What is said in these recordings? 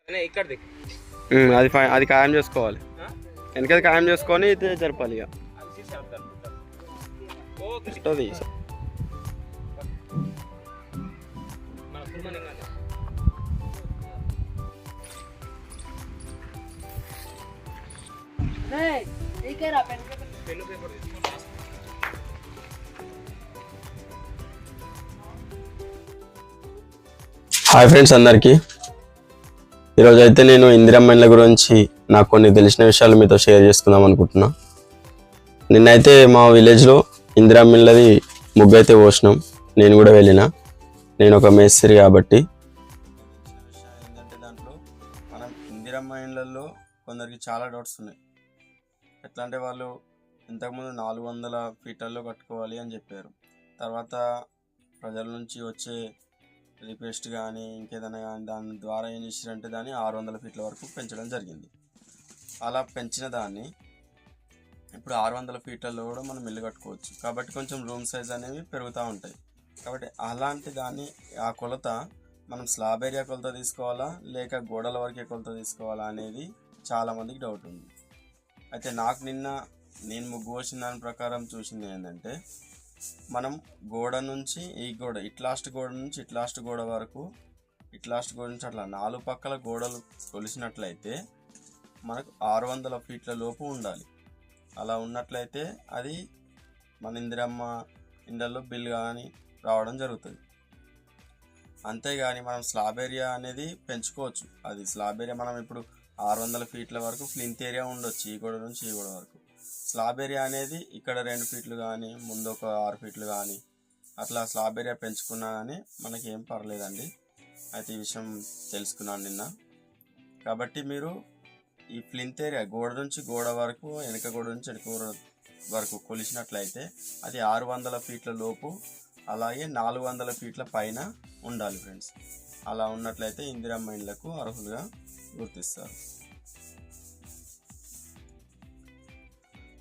అది అది ఖాయం చేసుకోవాలి, వెనకది ఖాయం చేసుకొని అయితే జరపాలి. ఇక ఉంటుంది హాయ్ ఫ్రెండ్స్ అందరికీ. ఈరోజు అయితే నేను ఇందిరమ్మ ఇండ్ల గురించి నాకు కొన్ని తెలిసిన విషయాలు మీతో షేర్ చేసుకుందాం అనుకుంటున్నా. నిన్నైతే మా విలేజ్లో ఇందిరమ్మ ఇండ్లది ముగ్గు అయితే పోసినాం. నేను కూడా వెళ్ళిన, నేను ఒక మేస్త్రి కాబట్టి. ఏంటంటే దాంట్లో మనం ఇందిరమ్మ ఇండ్లలో కొందరికి చాలా డౌట్స్ ఉన్నాయి. ఎట్లా అంటే వాళ్ళు ఇంతకుముందు 400 ఫీట్లలో కట్టుకోవాలి అని చెప్పారు. తర్వాత ప్రజల నుంచి వచ్చే రిక్వెస్ట్ కానీ ఇంకేదైనా కానీ దాని ద్వారా ఏం చేశారంటే దాన్ని 600 ఫీట్ల వరకు పెంచడం జరిగింది. అలా పెంచిన దాన్ని ఇప్పుడు 600 ఫీట్లలో కూడా మనం ఇల్లు కట్టుకోవచ్చు. కాబట్టి కొంచెం రూమ్ సైజ్ అనేవి పెరుగుతూ ఉంటాయి. కాబట్టి అలాంటి దాన్ని ఆ కొలత మనం స్లాబ్ ఏరియా కొలత తీసుకోవాలా లేక గోడల వరకే కొలత తీసుకోవాలా అనేది చాలామందికి డౌట్ ఉంది. అయితే నాకు నేను ముగ్గు పోసిన దాని ప్రకారం చూసింది ఏంటంటే, మనం గోడ నుంచి ఈ గోడ ఇట్లాస్ట్ గోడ నుంచి ఇట్లాస్ట్ గోడ వరకు, ఇట్లాస్ట్ గోడ నుంచి అట్లా 4 పక్కల గోడలు కొలిసినట్లయితే మనకు 600 ఫీట్ల లోపు ఉండాలి. అలా ఉన్నట్లయితే అది మన ఇందిరమ్మ ఇండ్లలో బిల్ కానీ రావడం జరుగుతుంది. అంతేగాని మనం స్లాబ్ ఏరియా అనేది పెంచుకోవచ్చు. అది స్లాబ్ ఏరియా మనం ఇప్పుడు 600 ఫీట్ల వరకు ఫ్లింత్ ఏరియా ఉండొచ్చు, ఈ గోడ నుంచి ఈ గోడ వరకు. స్లాబ్ ఏరియా అనేది ఇక్కడ 2 ఫీట్లు కానీ ముందు ఒక 6 ఫీట్లు కానీ అట్లా స్లాబ్ ఏరియా పెంచుకున్నా కానీ మనకి ఏం పర్లేదండి. అయితే ఈ విషయం తెలుసుకున్నాను నిన్న. కాబట్టి మీరు ఈ ఫ్లింత్ ఏరియా గోడ నుంచి గోడ వరకు, వెనక గోడ నుంచి వెనక గోడ వరకు కొలిసినట్లయితే అది 600 ఫీట్ల లోపు, అలాగే 400 ఫీట్ల పైన ఉండాలి ఫ్రెండ్స్. అలా ఉన్నట్లయితే ఇందిరమ్మ ఇండ్లకు అర్హులుగా గుర్తిస్తారు.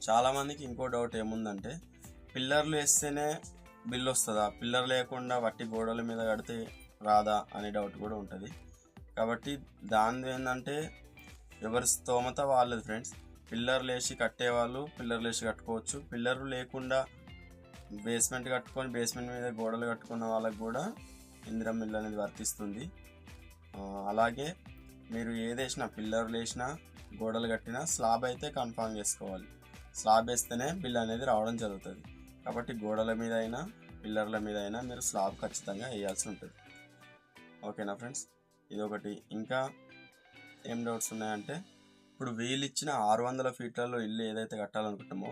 చాలామందికి ఇంకో డౌట్ ఏముందంటే, పిల్లర్లు వేస్తేనే బిల్లు వస్తుందా, పిల్లర్ లేకుండా వట్టి గోడల మీద కడితే రాదా అనే డౌట్ కూడా ఉంటుంది. కాబట్టి దాని ఏంటంటే ఎవరి స్తోమత వాళ్ళది ఫ్రెండ్స్. పిల్లర్లు వేసి కట్టేవాళ్ళు పిల్లర్లు వేసి కట్టుకోవచ్చు. పిల్లర్లు లేకుండా బేస్మెంట్ కట్టుకొని బేస్మెంట్ మీద గోడలు కట్టుకున్న వాళ్ళకి కూడా ఇందిరమ్మ ఇల్లు అనేది వర్తిస్తుంది. అలాగే మీరు ఏదేసినా, పిల్లర్లు వేసినా గోడలు కట్టినా స్లాబ్ అయితే కన్ఫామ్ చేసుకోవాలి. స్లాబ్ వేస్తేనే బిల్ అనేది రావడం జరుగుతుంది. కాబట్టి గోడల మీద అయినా పిల్లర్ల మీద అయినా మీరు స్లాబ్ ఖచ్చితంగా వేయాల్సి ఉంటుంది. ఓకేనా ఫ్రెండ్స్, ఇదొకటి. ఇంకా ఏం డౌట్స్ ఉన్నాయంటే, ఇప్పుడు వీళ్ళు ఇచ్చిన 600 ఫీట్లలో ఇల్లు ఏదైతే కట్టాలనుకుంటామో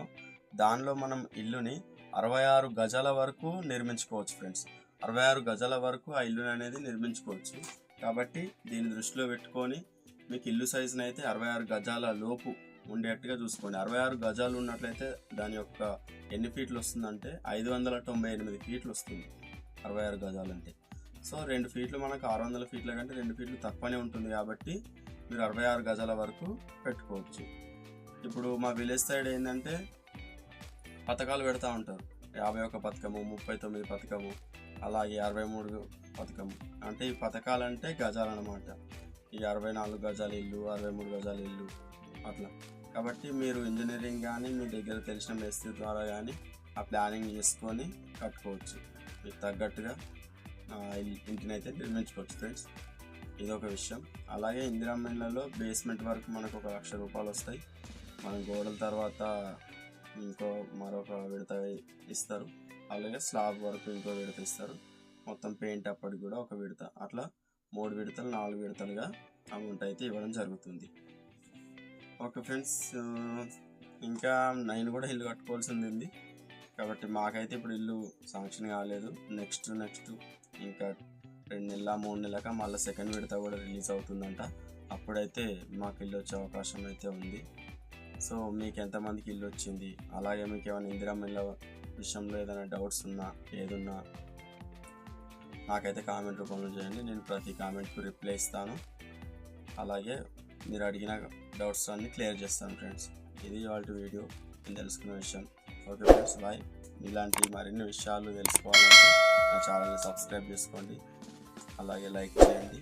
దానిలో మనం ఇల్లుని 66 గజాల వరకు నిర్మించుకోవచ్చు ఫ్రెండ్స్. 66 గజాల వరకు ఆ ఇల్లుని అనేది నిర్మించుకోవచ్చు. కాబట్టి దీన్ని దృష్టిలో పెట్టుకొని మీకు ఇల్లు సైజుని అయితే 66 గజాల లోపు ఉండేట్టుగా చూసుకోండి. 66 గజాలు ఉన్నట్లయితే దాని యొక్క ఎన్ని ఫీట్లు వస్తుందంటే 598 ఫీట్లు వస్తుంది 66 గజాలు అంటే. సో 2 ఫీట్లు మనకు 600 ఫీట్ల కంటే 2 ఫీట్లు తక్కువనే ఉంటుంది. కాబట్టి మీరు 66 గజాల వరకు పెట్టుకోవచ్చు. ఇప్పుడు మా విలేజ్ సైడ్ ఏంటంటే పథకాలు పెడతా ఉంటారు. 51 పథకము, 39 పథకము, అలాగే 63 పథకము. అంటే ఈ పథకాలు అంటే గజాలు అన్నమాట. ఈ 64 గజాల ఇల్లు, 63 గజాల ఇల్లు అట్లా. కాబట్టి మీరు ఇంజనీరింగ్ కానీ మీ దగ్గర తెలిసిన మేస్త్రి ద్వారా కానీ ఆ ప్లానింగ్ చేసుకొని కట్టుకోవచ్చు. మీకు తగ్గట్టుగా ఇంటిని అయితే నిర్మించుకోవచ్చు ఫ్రెండ్స్. ఇదొక విషయం. అలాగే ఇందిరమ్మ ఇళ్లలో బేస్మెంట్ వరకు మనకు 1 లక్ష రూపాయలు వస్తాయి. మనం గోడల తర్వాత ఇంకో మరొక విడత ఇస్తారు. అలాగే స్లాబ్ వరకు ఇంకో విడత ఇస్తారు. మొత్తం పెయింట్ అప్పటికి కూడా ఒక విడత, అట్లా 3 విడతలు 4 విడతలుగా అమౌంట్ అయితే ఇవ్వడం జరుగుతుంది. ఓకే ఫ్రెండ్స్, ఇంకా నేను కూడా ఇల్లు కట్టుకోవాల్సింది ఉంది. కాబట్టి మాకైతే ఇప్పుడు ఇల్లు శాంక్షన్ కాలేదు. నెక్స్ట్ ఇంకా 2 నెలల 3 నెలలక మళ్ళీ సెకండ్ విడత కూడా రిలీజ్ అవుతుందంట. అప్పుడైతే మాకు ఇల్లు వచ్చే అవకాశం అయితే ఉంది. సో మీకు ఎంతమందికి ఇల్లు వచ్చింది, అలాగే మీకు ఏమైనా ఇందిరమ్మ ఇళ్ళ విషయంలో ఏదైనా డౌట్స్ ఉన్నా ఏదున్నా నాకైతే కామెంట్ రూపంలో చేయండి. నేను ప్రతి కామెంట్కు రిప్లై ఇస్తాను. అలాగే మీరు అడిగిన డౌట్స్ అన్నీ క్లియర్ చేస్తాను ఫ్రెండ్స్. ఇది వాళ్ళ వీడియో, నేను తెలుసుకున్న విషయం. Okay friends, bye. ఇలాంటి మరిన్ని విషయాలు తెలుసుకోవాలంటే నా ఛానల్ని సబ్స్క్రైబ్ చేసుకోండి, అలాగే లైక్ చేయండి.